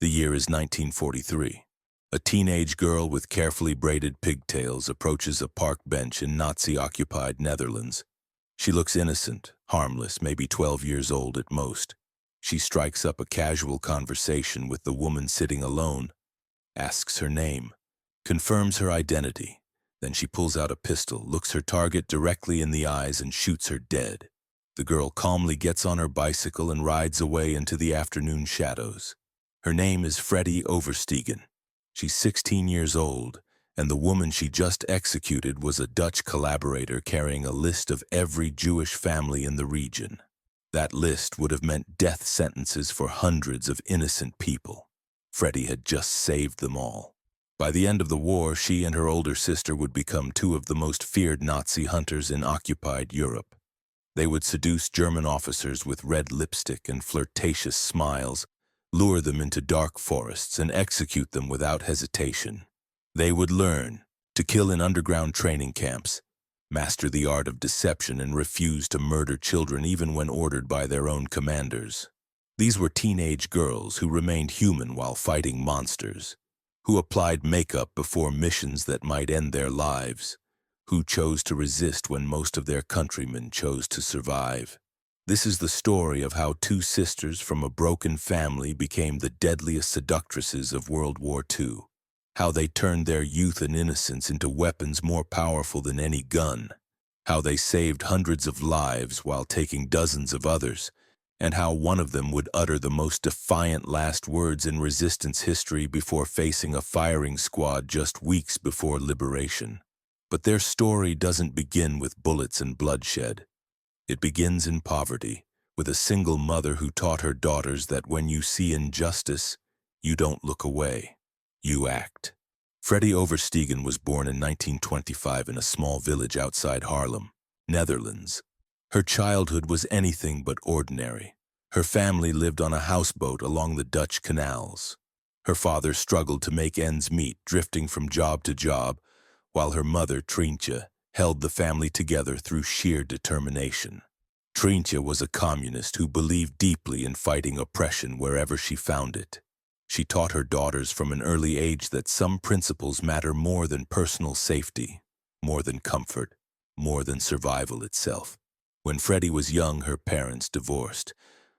The year is 1943. A teenage girl with carefully braided pigtails approaches a park bench in Nazi-occupied Netherlands. She looks innocent, harmless, maybe 12 years old at most. She strikes up a casual conversation with the woman sitting alone, asks her name, confirms her identity. Then she pulls out a pistol, looks her target directly in the eyes, and shoots her dead. The girl calmly gets on her bicycle and rides away into the afternoon shadows. Her name is Freddie Overstegen. She's 16 years old, and the woman she just executed was a Dutch collaborator carrying a list of every Jewish family in the region. That list would have meant death sentences for hundreds of innocent people. Freddie had just saved them all. By the end of the war, she and her older sister would become two of the most feared Nazi hunters in occupied Europe. They would seduce German officers with red lipstick and flirtatious smiles, lure them into dark forests, and execute them without hesitation. They would learn to kill in underground training camps, master the art of deception, and refuse to murder children even when ordered by their own commanders. These were teenage girls who remained human while fighting monsters, who applied makeup before missions that might end their lives, who chose to resist when most of their countrymen chose to survive. This is the story of how two sisters from a broken family became the deadliest seductresses of World War II, how they turned their youth and innocence into weapons more powerful than any gun, how they saved hundreds of lives while taking dozens of others, and how one of them would utter the most defiant last words in resistance history before facing a firing squad just weeks before liberation. But their story doesn't begin with bullets and bloodshed. It begins in poverty, with a single mother who taught her daughters that when you see injustice, you don't look away, you act. Freddie Overstegen was born in 1925 in a small village outside Haarlem, Netherlands. Her childhood was anything but ordinary. Her family lived on a houseboat along the Dutch canals. Her father struggled to make ends meet, drifting from job to job, while her mother, Trientje, held the family together through sheer determination. Trientje was a communist who believed deeply in fighting oppression wherever she found it. She taught her daughters from an early age that some principles matter more than personal safety, more than comfort, more than survival itself. When Freddie was young, her parents divorced.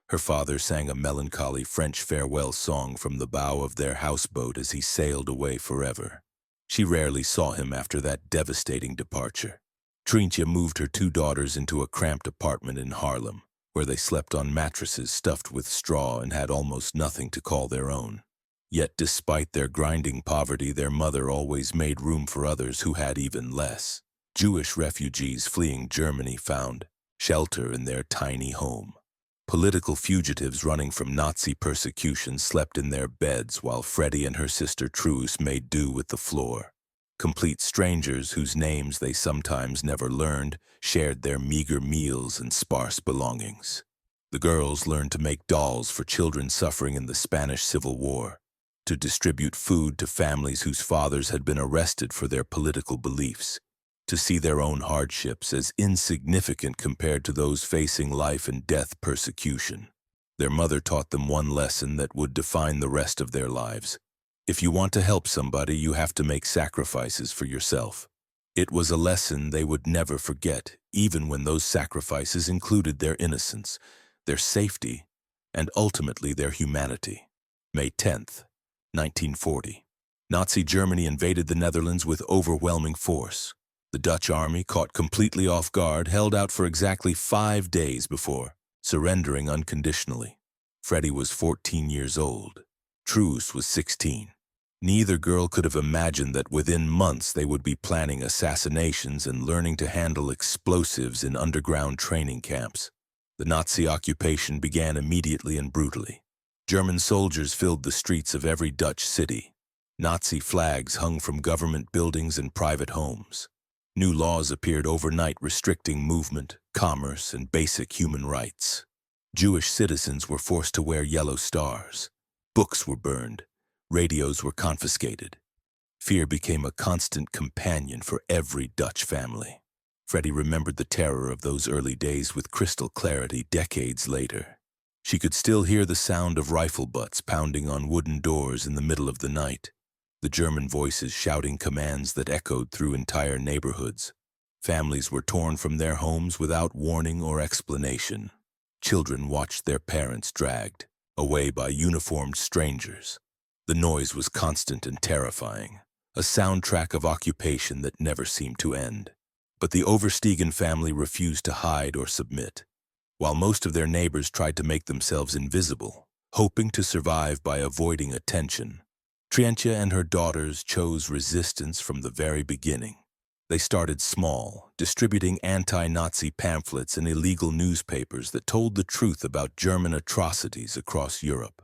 Her father sang a melancholy French farewell song from the bow of their houseboat as he sailed away forever. She rarely saw him after that devastating departure. Trientje moved her two daughters into a cramped apartment in Haarlem, where they slept on mattresses stuffed with straw and had almost nothing to call their own. Yet despite their grinding poverty, their mother always made room for others who had even less. Jewish refugees fleeing Germany found shelter in their tiny home. Political fugitives running from Nazi persecution slept in their beds while Freddie and her sister Truus made do with the floor. Complete strangers whose names they sometimes never learned shared their meager meals and sparse belongings. The girls learned to make dolls for children suffering in the Spanish Civil War, to distribute food to families whose fathers had been arrested for their political beliefs, to see their own hardships as insignificant compared to those facing life and death persecution. Their mother taught them one lesson that would define the rest of their lives. If you want to help somebody, you have to make sacrifices for yourself. It was a lesson they would never forget, even when those sacrifices included their innocence, their safety, and ultimately their humanity. May 10th, 1940. Nazi Germany invaded the Netherlands with overwhelming force. The Dutch army, caught completely off guard, held out for exactly 5 days before surrendering unconditionally. Freddie was 14 years old. Truus was 16. Neither girl could have imagined that within months they would be planning assassinations and learning to handle explosives in underground training camps. The Nazi occupation began immediately and brutally. German soldiers filled the streets of every Dutch city. Nazi flags hung from government buildings and private homes. New laws appeared overnight restricting movement, commerce, and basic human rights. Jewish citizens were forced to wear yellow stars. Books were burned. Radios were confiscated. Fear became a constant companion for every Dutch family. Freddie remembered the terror of those early days with crystal clarity decades later. She could still hear the sound of rifle butts pounding on wooden doors in the middle of the night, the German voices shouting commands that echoed through entire neighborhoods. Families were torn from their homes without warning or explanation. Children watched their parents dragged away by uniformed strangers. The noise was constant and terrifying, a soundtrack of occupation that never seemed to end. But the Oversteegen family refused to hide or submit. While most of their neighbors tried to make themselves invisible, hoping to survive by avoiding attention, Trientje and her daughters chose resistance from the very beginning. They started small, distributing anti-Nazi pamphlets and illegal newspapers that told the truth about German atrocities across Europe.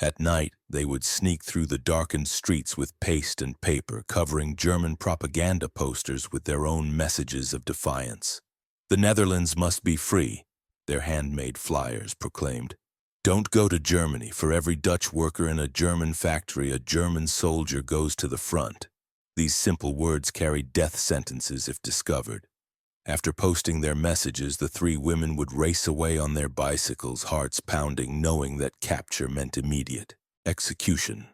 At night, they would sneak through the darkened streets with paste and paper covering German propaganda posters with their own messages of defiance. "The Netherlands must be free," their handmade flyers proclaimed. "Don't go to Germany. For every Dutch worker in a German factory, a German soldier goes to the front." These simple words carried death sentences if discovered. After posting their messages, the three women would race away on their bicycles, hearts pounding, knowing that capture meant immediate execution.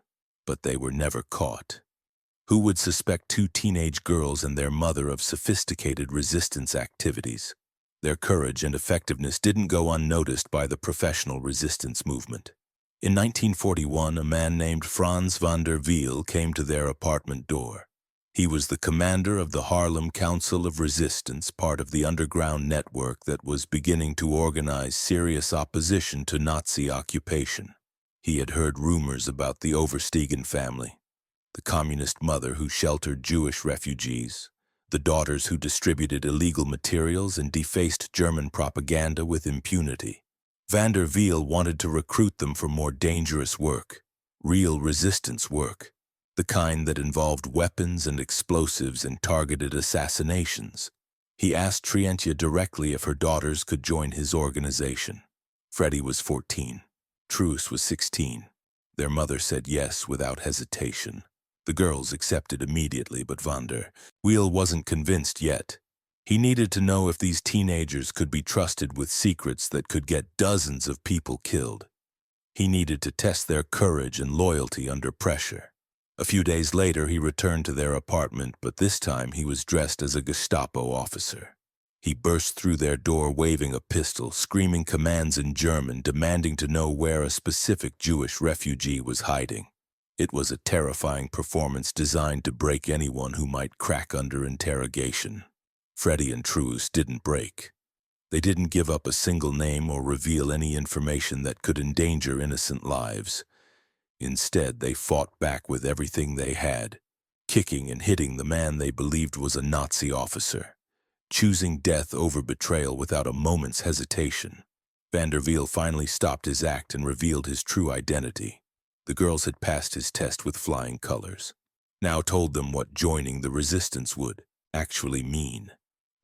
But they were never caught. Who would suspect two teenage girls and their mother of sophisticated resistance activities? Their courage and effectiveness didn't go unnoticed by the professional resistance movement. In 1941, a man named Franz van der Wiel came to their apartment door. He was the commander of the Haarlem Council of Resistance, part of the underground network that was beginning to organize serious opposition to Nazi occupation. He had heard rumors about the Oversteegen family, the communist mother who sheltered Jewish refugees, the daughters who distributed illegal materials and defaced German propaganda with impunity. Van der Wiel wanted to recruit them for more dangerous work, real resistance work, the kind that involved weapons and explosives and targeted assassinations. He asked Trientje directly if her daughters could join his organization. Freddie was 14. Truus was 16. Their mother said yes without hesitation. The girls accepted immediately, but Van der Wiel wasn't convinced yet. He needed to know if these teenagers could be trusted with secrets that could get dozens of people killed. He needed to test their courage and loyalty under pressure. A few days later, he returned to their apartment, but this time he was dressed as a Gestapo officer. He burst through their door waving a pistol, screaming commands in German, demanding to know where a specific Jewish refugee was hiding. It was a terrifying performance designed to break anyone who might crack under interrogation. Freddie and Truus didn't break. They didn't give up a single name or reveal any information that could endanger innocent lives. Instead, they fought back with everything they had, kicking and hitting the man they believed was a Nazi officer, choosing death over betrayal without a moment's hesitation. Van der Wiel finally stopped his act and revealed his true identity. The girls had passed his test with flying colors. Now told them what joining the resistance would actually mean.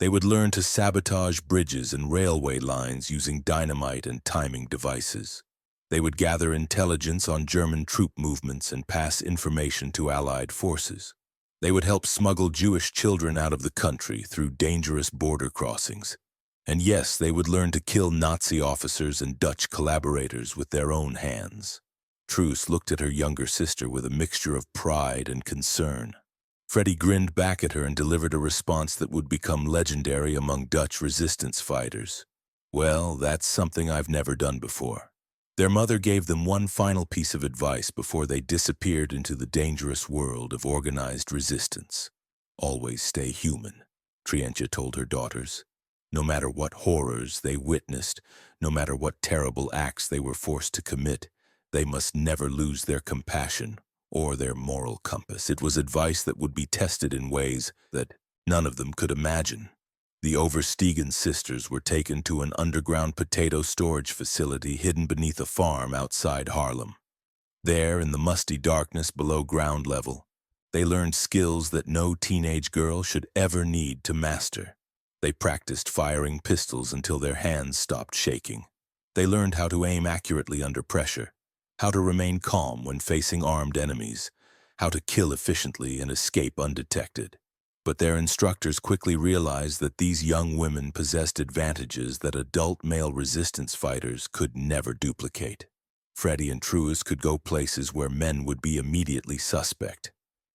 They would learn to sabotage bridges and railway lines using dynamite and timing devices. They would gather intelligence on German troop movements and pass information to Allied forces. They would help smuggle Jewish children out of the country through dangerous border crossings. And yes, they would learn to kill Nazi officers and Dutch collaborators with their own hands. Truus looked at her younger sister with a mixture of pride and concern. Freddie grinned back at her and delivered a response that would become legendary among Dutch resistance fighters. "Well, that's something I've never done before." Their mother gave them one final piece of advice before they disappeared into the dangerous world of organized resistance. "Always stay human," Trientje told her daughters. No matter what horrors they witnessed, no matter what terrible acts they were forced to commit, they must never lose their compassion or their moral compass. It was advice that would be tested in ways that none of them could imagine. The Oversteegen sisters were taken to an underground potato storage facility hidden beneath a farm outside Haarlem. There, in the musty darkness below ground level, they learned skills that no teenage girl should ever need to master. They practiced firing pistols until their hands stopped shaking. They learned how to aim accurately under pressure, how to remain calm when facing armed enemies, how to kill efficiently and escape undetected. But their instructors quickly realized that these young women possessed advantages that adult male resistance fighters could never duplicate. Freddie and Truist could go places where men would be immediately suspect.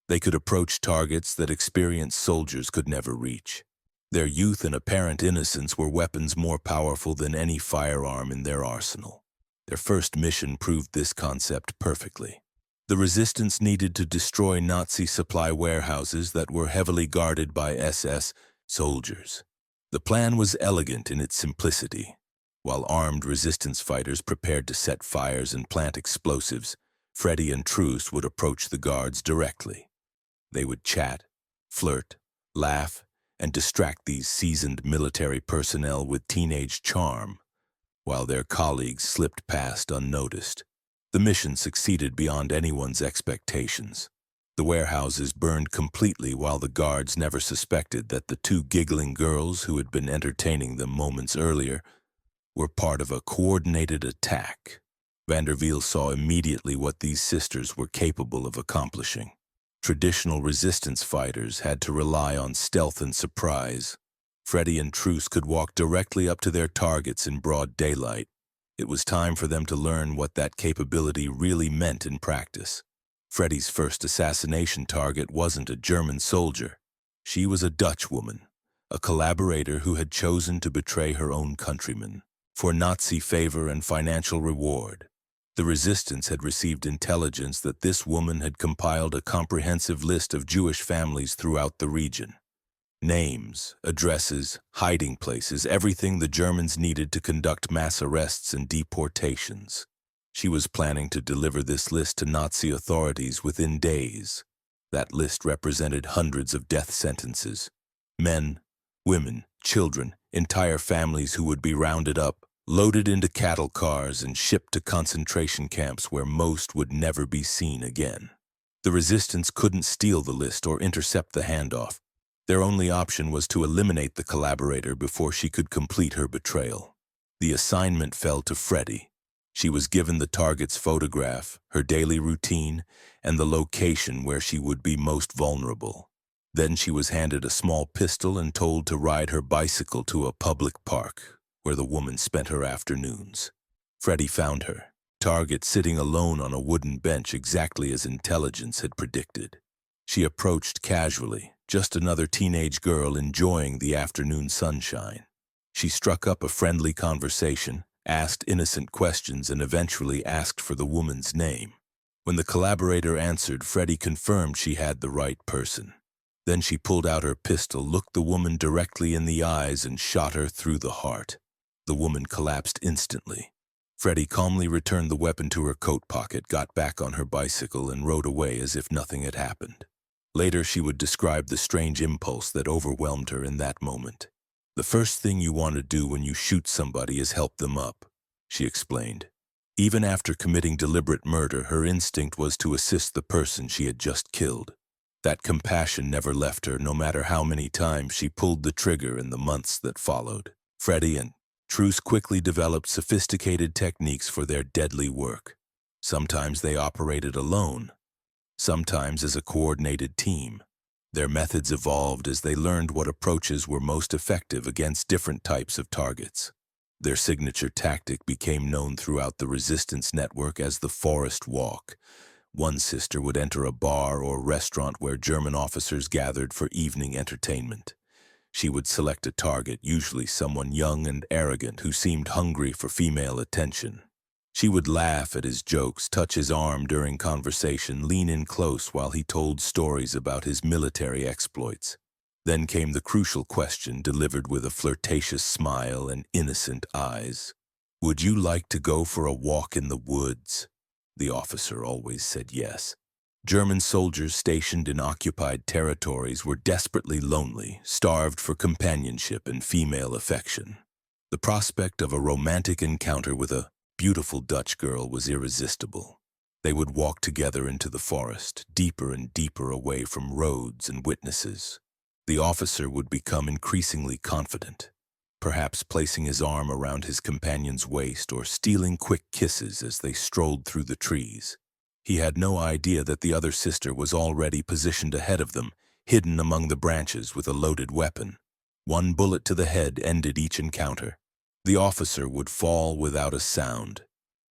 They could approach targets that experienced soldiers could never reach. Their youth and apparent innocence were weapons more powerful than any firearm in their arsenal. Their first mission proved this concept perfectly. The resistance needed to destroy Nazi supply warehouses that were heavily guarded by SS soldiers. The plan was elegant in its simplicity. While armed resistance fighters prepared to set fires and plant explosives, Freddie and Truist would approach the guards directly. They would chat, flirt, laugh, and distract these seasoned military personnel with teenage charm, while their colleagues slipped past unnoticed. The mission succeeded beyond anyone's expectations. The warehouses burned completely while the guards never suspected that the two giggling girls who had been entertaining them moments earlier were part of a coordinated attack. Vandervelde saw immediately what these sisters were capable of accomplishing. Traditional resistance fighters had to rely on stealth and surprise. Freddie and Truist could walk directly up to their targets in broad daylight. It was time for them to learn what that capability really meant in practice. Freddie's first assassination target wasn't a German soldier. She was a Dutch woman, a collaborator who had chosen to betray her own countrymen for Nazi favor and financial reward. The resistance had received intelligence that this woman had compiled a comprehensive list of Jewish families throughout the region. Names, addresses, hiding places, everything the Germans needed to conduct mass arrests and deportations. She was planning to deliver this list to Nazi authorities within days. That list represented hundreds of death sentences. Men, women, children, entire families who would be rounded up, loaded into cattle cars, and shipped to concentration camps where most would never be seen again. The resistance couldn't steal the list or intercept the handoff. Their only option was to eliminate the collaborator before she could complete her betrayal. The assignment fell to Freddie. She was given the target's photograph, her daily routine, and the location where she would be most vulnerable. Then she was handed a small pistol and told to ride her bicycle to a public park, where the woman spent her afternoons. Freddie found her, target sitting alone on a wooden bench exactly as intelligence had predicted. She approached casually, just another teenage girl enjoying the afternoon sunshine. She struck up a friendly conversation, asked innocent questions, and eventually asked for the woman's name. When the collaborator answered, Freddie confirmed she had the right person. Then she pulled out her pistol, looked the woman directly in the eyes, and shot her through the heart. The woman collapsed instantly. Freddie calmly returned the weapon to her coat pocket, got back on her bicycle, and rode away as if nothing had happened. Later, she would describe the strange impulse that overwhelmed her in that moment. "The first thing you want to do when you shoot somebody is help them up," she explained. Even after committing deliberate murder, her instinct was to assist the person she had just killed. That compassion never left her, no matter how many times she pulled the trigger in the months that followed. Freddie and Truist quickly developed sophisticated techniques for their deadly work. Sometimes they operated alone, sometimes as a coordinated team. Their methods evolved as they learned what approaches were most effective against different types of targets. Their signature tactic became known throughout the resistance network as the forest walk. One sister would enter a bar or restaurant where German officers gathered for evening entertainment. She would select a target, usually someone young and arrogant who seemed hungry for female attention. She would laugh at his jokes, touch his arm during conversation, lean in close while he told stories about his military exploits. Then came the crucial question, delivered with a flirtatious smile and innocent eyes. "Would you like to go for a walk in the woods?" The officer always said yes. German soldiers stationed in occupied territories were desperately lonely, starved for companionship and female affection. The prospect of a romantic encounter with a beautiful Dutch girl was irresistible. They would walk together into the forest, deeper and deeper away from roads and witnesses. The officer would become increasingly confident, perhaps placing his arm around his companion's waist or stealing quick kisses as they strolled through the trees. He had no idea that the other sister was already positioned ahead of them, hidden among the branches with a loaded weapon. One bullet to the head ended each encounter. The officer would fall without a sound.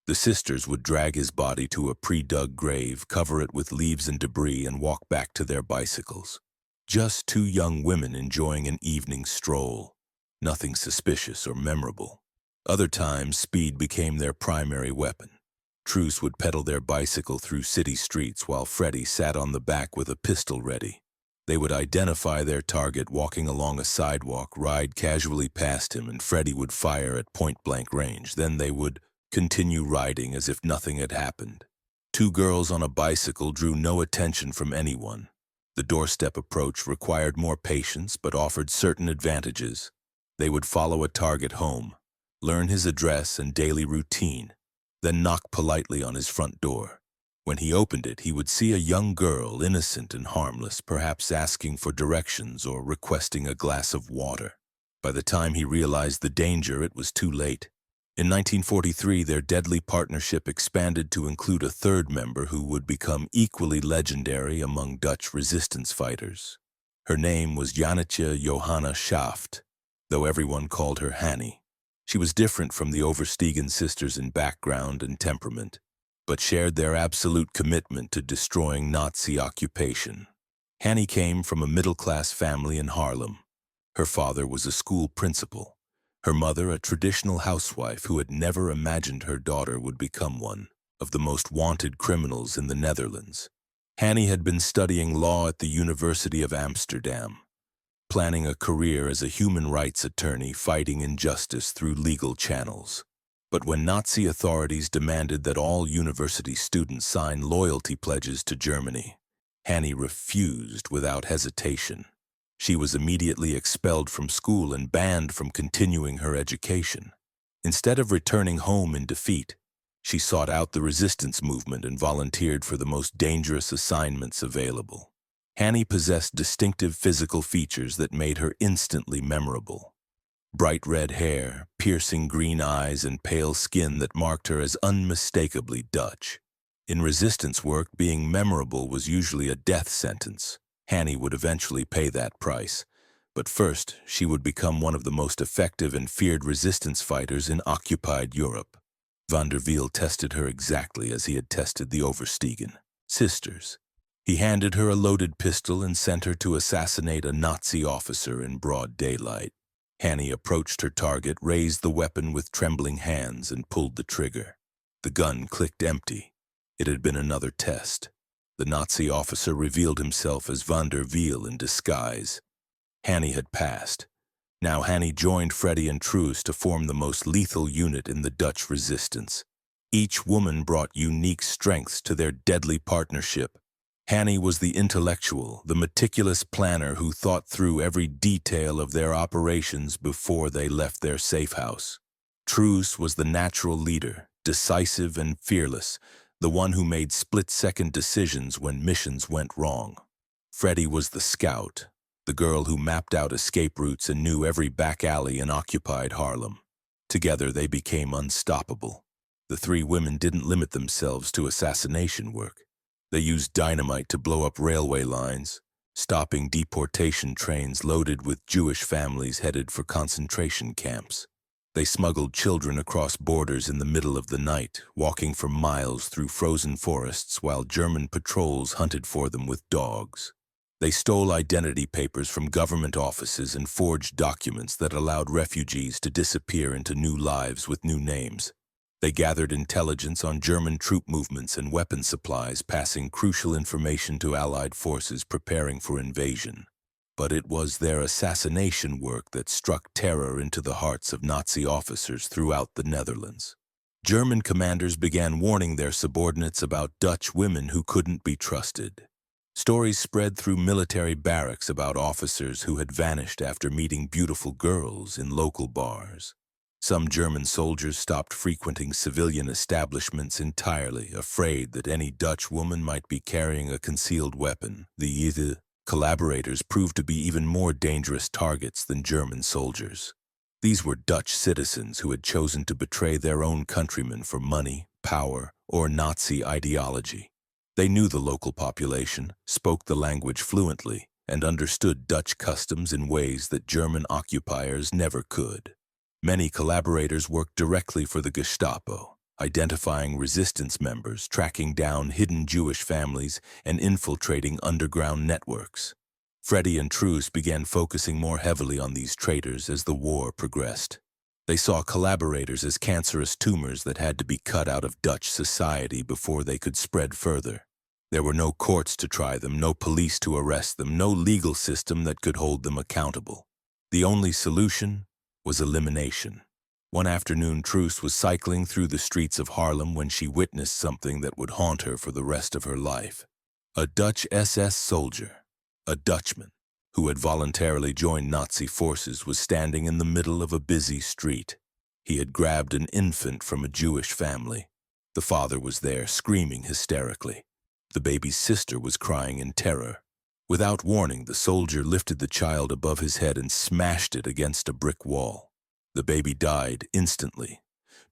The sisters would drag his body to a pre-dug grave, cover it with leaves and debris, and walk back to their bicycles. Just two young women enjoying an evening stroll. Nothing suspicious or memorable. Other times, speed became their primary weapon. Truce would pedal their bicycle through city streets while Freddie sat on the back with a pistol ready. They would identify their target walking along a sidewalk, ride casually past him, and Freddie would fire at point-blank range. Then they would continue riding as if nothing had happened. Two girls on a bicycle drew no attention from anyone. The doorstep approach required more patience but offered certain advantages. They would follow a target home, learn his address and daily routine, then knock politely on his front door. When he opened it, he would see a young girl, innocent and harmless, perhaps asking for directions or requesting a glass of water. By the time he realized the danger, it was too late. In 1943, their deadly partnership expanded to include a third member who would become equally legendary among Dutch resistance fighters. Her name was Jannetje Johanna Schaft, though everyone called her Hanny. She was different from the Oversteegen sisters in background and temperament, but shared their absolute commitment to destroying Nazi occupation. Hanny came from a middle-class family in Haarlem. Her father was a school principal. Her mother, a traditional housewife who had never imagined her daughter would become one of the most wanted criminals in the Netherlands. Hanny had been studying law at the University of Amsterdam, planning a career as a human rights attorney fighting injustice through legal channels. But when Nazi authorities demanded that all university students sign loyalty pledges to Germany, Hanny refused without hesitation. She was immediately expelled from school and banned from continuing her education. Instead of returning home in defeat, she sought out the resistance movement and volunteered for the most dangerous assignments available. Hanny possessed distinctive physical features that made her instantly memorable. Bright red hair, piercing green eyes, and pale skin that marked her as unmistakably Dutch. In resistance work, being memorable was usually a death sentence. Hanny would eventually pay that price, but first she would become one of the most effective and feared resistance fighters in occupied Europe. Van der Wiel tested her exactly as he had tested the Oversteegen sisters. He handed her a loaded pistol and sent her to assassinate a Nazi officer in broad daylight. Hanny approached her target, raised the weapon with trembling hands, and pulled the trigger. The gun clicked empty. It had been another test. The Nazi officer revealed himself as Van der Wiel in disguise. Hanny had passed. Now Hanny joined Freddie and Truce to form the most lethal unit in the Dutch resistance. Each woman brought unique strengths to their deadly partnership. Hanny was the intellectual, the meticulous planner who thought through every detail of their operations before they left their safe house. Truce was the natural leader, decisive and fearless, the one who made split-second decisions when missions went wrong. Freddie was the scout, the girl who mapped out escape routes and knew every back alley in occupied Haarlem. Together they became unstoppable. The three women didn't limit themselves to assassination work. They used dynamite to blow up railway lines, stopping deportation trains loaded with Jewish families headed for concentration camps. They smuggled children across borders in the middle of the night, walking for miles through frozen forests while German patrols hunted for them with dogs. They stole identity papers from government offices and forged documents that allowed refugees to disappear into new lives with new names. They gathered intelligence on German troop movements and weapon supplies, passing crucial information to Allied forces preparing for invasion. But it was their assassination work that struck terror into the hearts of Nazi officers throughout the Netherlands. German commanders began warning their subordinates about Dutch women who couldn't be trusted. Stories spread through military barracks about officers who had vanished after meeting beautiful girls in local bars. Some German soldiers stopped frequenting civilian establishments entirely, afraid that any Dutch woman might be carrying a concealed weapon. The collaborators proved to be even more dangerous targets than German soldiers. These were Dutch citizens who had chosen to betray their own countrymen for money, power, or Nazi ideology. They knew the local population, spoke the language fluently, and understood Dutch customs in ways that German occupiers never could. Many collaborators worked directly for the Gestapo, identifying resistance members, tracking down hidden Jewish families, and infiltrating underground networks. Freddie and Truce began focusing more heavily on these traitors as the war progressed. They saw collaborators as cancerous tumors that had to be cut out of Dutch society before they could spread further. There were no courts to try them, no police to arrest them, no legal system that could hold them accountable. The only solution was elimination. One afternoon, Truce was cycling through the streets of Haarlem when she witnessed something that would haunt her for the rest of her life. A Dutch SS soldier, a Dutchman, who had voluntarily joined Nazi forces, was standing in the middle of a busy street. He had grabbed an infant from a Jewish family. The father was there, screaming hysterically. The baby's sister was crying in terror. Without warning, the soldier lifted the child above his head and smashed it against a brick wall. The baby died instantly.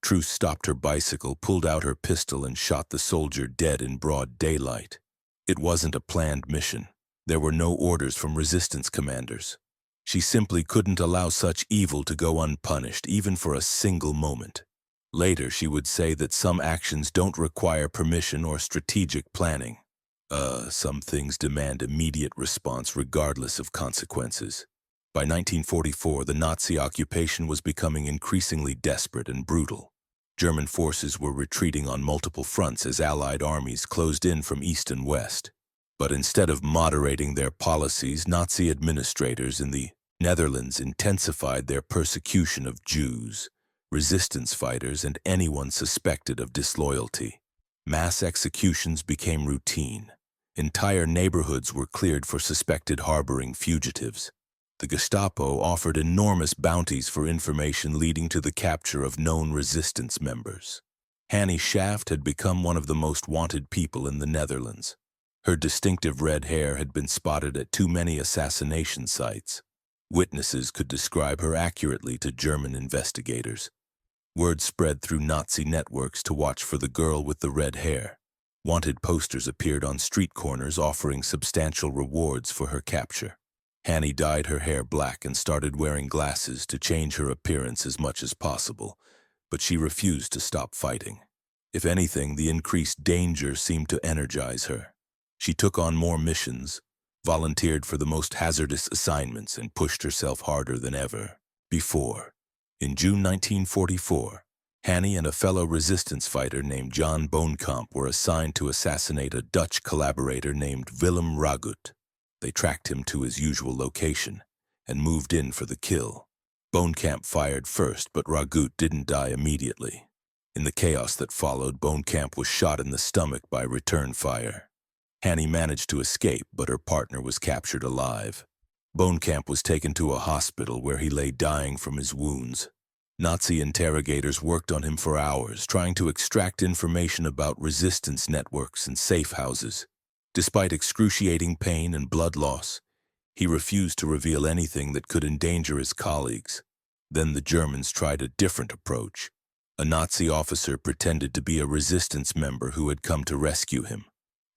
Truce stopped her bicycle, pulled out her pistol, and shot the soldier dead in broad daylight. It wasn't a planned mission. There were no orders from resistance commanders. She simply couldn't allow such evil to go unpunished, even for a single moment. Later, she would say that some actions don't require permission or strategic planning. Some things demand immediate response regardless of consequences. By 1944, the Nazi occupation was becoming increasingly desperate and brutal. German forces were retreating on multiple fronts as Allied armies closed in from east and west. But instead of moderating their policies, Nazi administrators in the Netherlands intensified their persecution of Jews, resistance fighters, and anyone suspected of disloyalty. Mass executions became routine. Entire neighborhoods were cleared for suspected harboring fugitives. The Gestapo offered enormous bounties for information leading to the capture of known resistance members. Hannie Schaft had become one of the most wanted people in the Netherlands. Her distinctive red hair had been spotted at too many assassination sites. Witnesses could describe her accurately to German investigators. Word spread through Nazi networks to watch for the girl with the red hair. Wanted posters appeared on street corners offering substantial rewards for her capture. Hannie dyed her hair black and started wearing glasses to change her appearance as much as possible, but she refused to stop fighting. If anything, the increased danger seemed to energize her. She took on more missions, volunteered for the most hazardous assignments, and pushed herself harder than ever before. In June 1944, Hannie and a fellow resistance fighter named John Boonkamp were assigned to assassinate a Dutch collaborator named Willem Ragut. They tracked him to his usual location and moved in for the kill. Boonkamp fired first, but Ragut didn't die immediately. In the chaos that followed, Boonkamp was shot in the stomach by return fire. Hannie managed to escape, but her partner was captured alive. Boonkamp was taken to a hospital where he lay dying from his wounds. Nazi interrogators worked on him for hours, trying to extract information about resistance networks and safe houses. Despite excruciating pain and blood loss, he refused to reveal anything that could endanger his colleagues. Then the Germans tried a different approach. A Nazi officer pretended to be a resistance member who had come to rescue him.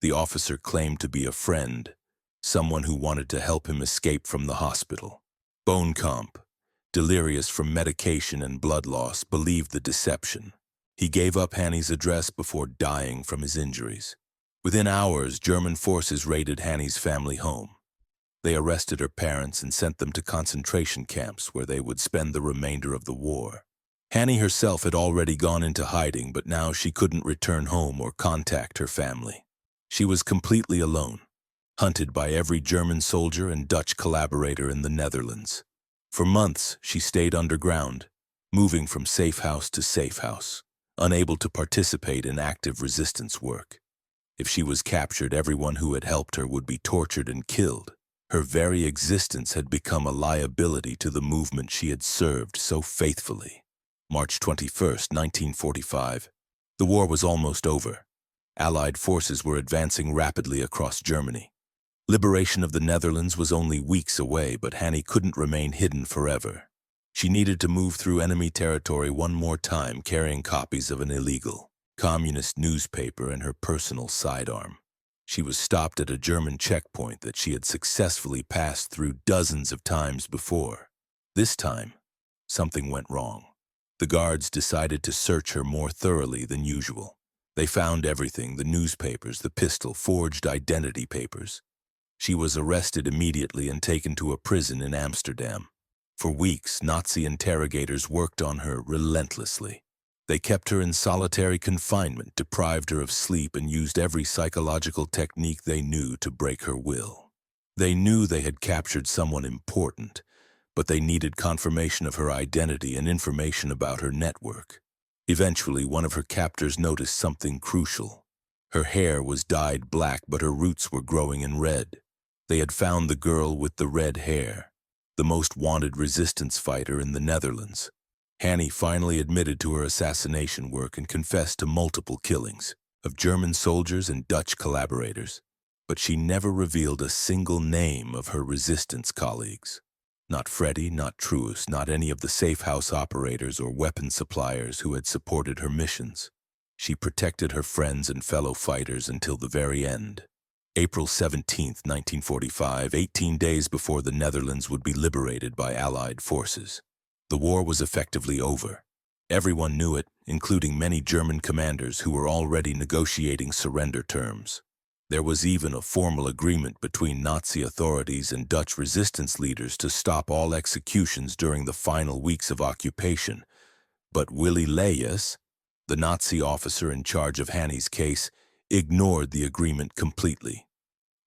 The officer claimed to be a friend, someone who wanted to help him escape from the hospital. Boonkamp, delirious from medication and blood loss, believed the deception. He gave up Hannie's address before dying from his injuries. Within hours, German forces raided Hannie's family home. They arrested her parents and sent them to concentration camps where they would spend the remainder of the war. Hannie herself had already gone into hiding, but now she couldn't return home or contact her family. She was completely alone, hunted by every German soldier and Dutch collaborator in the Netherlands. For months, she stayed underground, moving from safe house to safe house, unable to participate in active resistance work. If she was captured, everyone who had helped her would be tortured and killed. Her very existence had become a liability to the movement she had served so faithfully. March 21st, 1945. The war was almost over. Allied forces were advancing rapidly across Germany. Liberation of the Netherlands was only weeks away, but Hannie couldn't remain hidden forever. She needed to move through enemy territory one more time, carrying copies of an illegal communist newspaper and her personal sidearm. She was stopped at a German checkpoint that she had successfully passed through dozens of times before. This time, something went wrong. The guards decided to search her more thoroughly than usual. They found everything: the newspapers, the pistol, forged identity papers. She was arrested immediately and taken to a prison in Amsterdam. For weeks, Nazi interrogators worked on her relentlessly. They kept her in solitary confinement, deprived her of sleep, and used every psychological technique they knew to break her will. They knew they had captured someone important, but they needed confirmation of her identity and information about her network. Eventually, one of her captors noticed something crucial. Her hair was dyed black, but her roots were growing in red. They had found the girl with the red hair, the most wanted resistance fighter in the Netherlands. Hanny finally admitted to her assassination work and confessed to multiple killings of German soldiers and Dutch collaborators, but she never revealed a single name of her resistance colleagues. Not Freddie, not Truus, not any of the safe house operators or weapon suppliers who had supported her missions. She protected her friends and fellow fighters until the very end. April 17, 1945, 18 days before the Netherlands would be liberated by Allied forces. The war was effectively over. Everyone knew it, including many German commanders who were already negotiating surrender terms. There was even a formal agreement between Nazi authorities and Dutch resistance leaders to stop all executions during the final weeks of occupation. But Willy Leyes, the Nazi officer in charge of Hanny's case, ignored the agreement completely.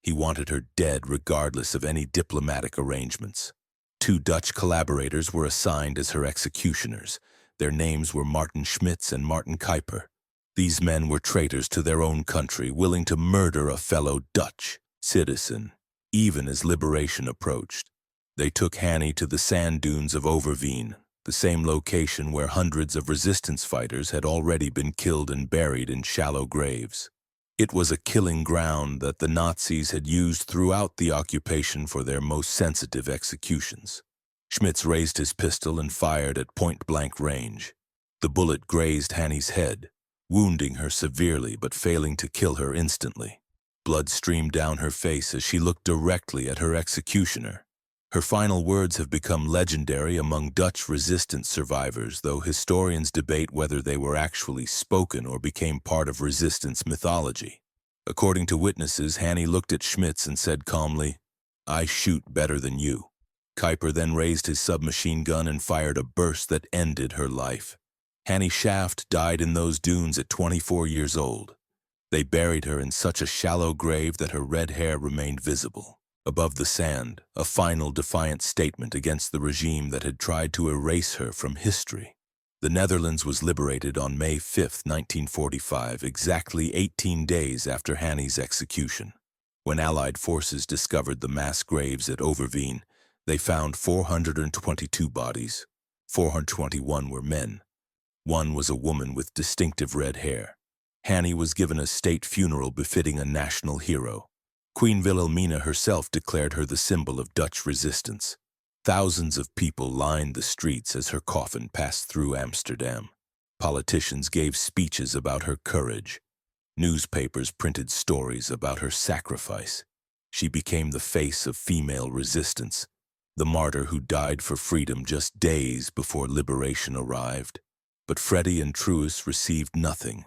He wanted her dead regardless of any diplomatic arrangements. 2 Dutch collaborators were assigned as her executioners. Their names were Martin Schmitz and Martin Kuiper. These men were traitors to their own country, willing to murder a fellow Dutch citizen, even as liberation approached. They took Hanny to the sand dunes of Overveen, the same location where hundreds of resistance fighters had already been killed and buried in shallow graves. It was a killing ground that the Nazis had used throughout the occupation for their most sensitive executions. Schmitz raised his pistol and fired at point-blank range. The bullet grazed Hanny's head, wounding her severely but failing to kill her instantly. Blood streamed down her face as she looked directly at her executioner. Her final words have become legendary among Dutch resistance survivors, though historians debate whether they were actually spoken or became part of resistance mythology. According to witnesses, Hanny looked at Schmitz and said calmly, "I shoot better than you." Kuiper then raised his submachine gun and fired a burst that ended her life. Hanny Shaft died in those dunes at 24 years old. They buried her in such a shallow grave that her red hair remained visible. Above the sand, a final defiant statement against the regime that had tried to erase her from history. The Netherlands was liberated on May 5, 1945, exactly 18 days after Hanny's execution. When Allied forces discovered the mass graves at Overveen, they found 422 bodies. 421 were men. One was a woman with distinctive red hair. Hanny was given a state funeral befitting a national hero. Queen Wilhelmina herself declared her the symbol of Dutch resistance. Thousands of people lined the streets as her coffin passed through Amsterdam. Politicians gave speeches about her courage. Newspapers printed stories about her sacrifice. She became the face of female resistance, the martyr who died for freedom just days before liberation arrived. But Freddie and Truus received nothing.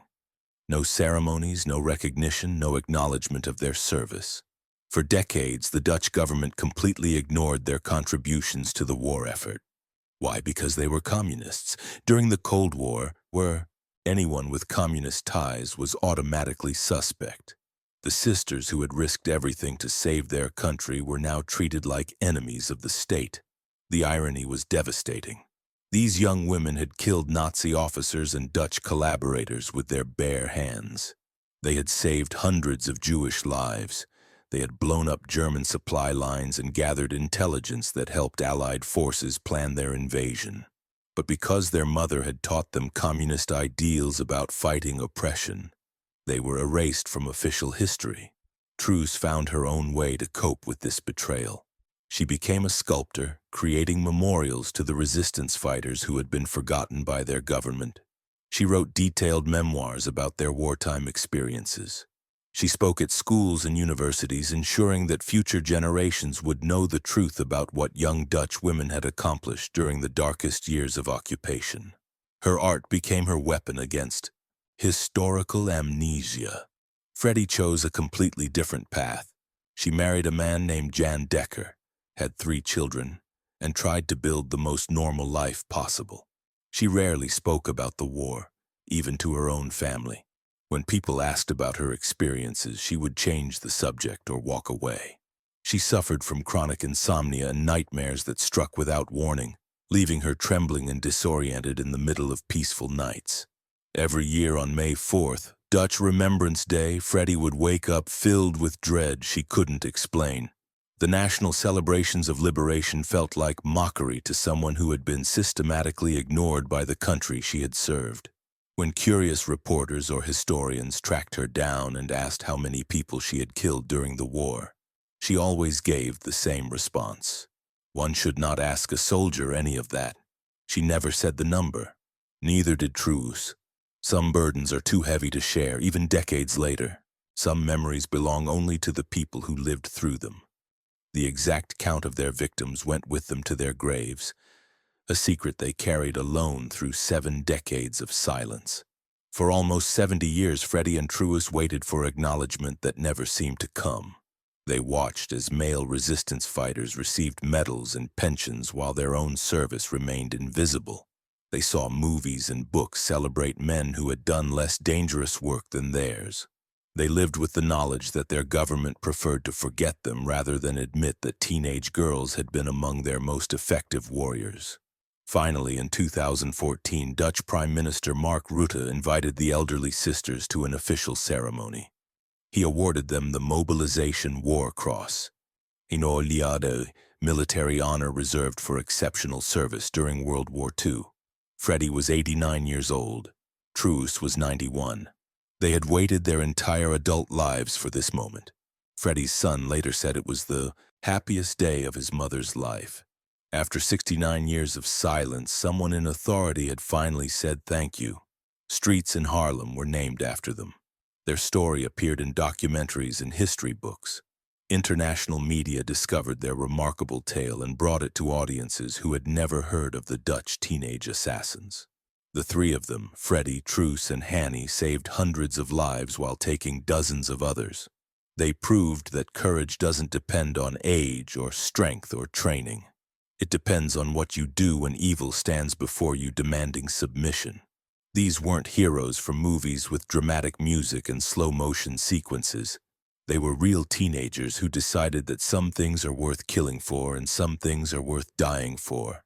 No ceremonies, no recognition, no acknowledgement of their service. For decades, the Dutch government completely ignored their contributions to the war effort. Why? Because they were communists. During the Cold War, anyone with communist ties was automatically suspect. The sisters who had risked everything to save their country were now treated like enemies of the state. The irony was devastating. These young women had killed Nazi officers and Dutch collaborators with their bare hands. They had saved hundreds of Jewish lives. They had blown up German supply lines and gathered intelligence that helped Allied forces plan their invasion. But because their mother had taught them communist ideals about fighting oppression, they were erased from official history. Truus found her own way to cope with this betrayal. She became a sculptor, creating memorials to the resistance fighters who had been forgotten by their government. She wrote detailed memoirs about their wartime experiences. She spoke at schools and universities, ensuring that future generations would know the truth about what young Dutch women had accomplished during the darkest years of occupation. Her art became her weapon against historical amnesia. Freddie chose a completely different path. She married a man named Jan Dekker, had 3 children, and tried to build the most normal life possible. She rarely spoke about the war, even to her own family. When people asked about her experiences, she would change the subject or walk away. She suffered from chronic insomnia and nightmares that struck without warning, leaving her trembling and disoriented in the middle of peaceful nights. Every year on May 4th, Dutch Remembrance Day, Freddie would wake up filled with dread she couldn't explain. The national celebrations of liberation felt like mockery to someone who had been systematically ignored by the country she had served. When curious reporters or historians tracked her down and asked how many people she had killed during the war, she always gave the same response. One should not ask a soldier any of that. She never said the number. Neither did Truus. Some burdens are too heavy to share, even decades later. Some memories belong only to the people who lived through them. The exact count of their victims went with them to their graves, a secret they carried alone through 7 decades of silence. For almost 70 years, Freddie and Truus waited for acknowledgement that never seemed to come. They watched as male resistance fighters received medals and pensions while their own service remained invisible. They saw movies and books celebrate men who had done less dangerous work than theirs. They lived with the knowledge that their government preferred to forget them rather than admit that teenage girls had been among their most effective warriors. Finally, in 2014, Dutch Prime Minister Mark Rutte invited the elderly sisters to an official ceremony. He awarded them the Mobilization War Cross, an oleada military honor reserved for exceptional service during World War II. Freddie was 89 years old. Truus was 91. They had waited their entire adult lives for this moment. Freddie's son later said it was the happiest day of his mother's life. After 69 years of silence, someone in authority had finally said thank you. Streets in Harlem were named after them. Their story appeared in documentaries and history books. International media discovered their remarkable tale and brought it to audiences who had never heard of the Dutch teenage assassins. The 3 of them, Freddie, Truus, and Hanny, saved hundreds of lives while taking dozens of others. They proved that courage doesn't depend on age or strength or training. It depends on what you do when evil stands before you demanding submission. These weren't heroes from movies with dramatic music and slow-motion sequences. They were real teenagers who decided that some things are worth killing for and some things are worth dying for.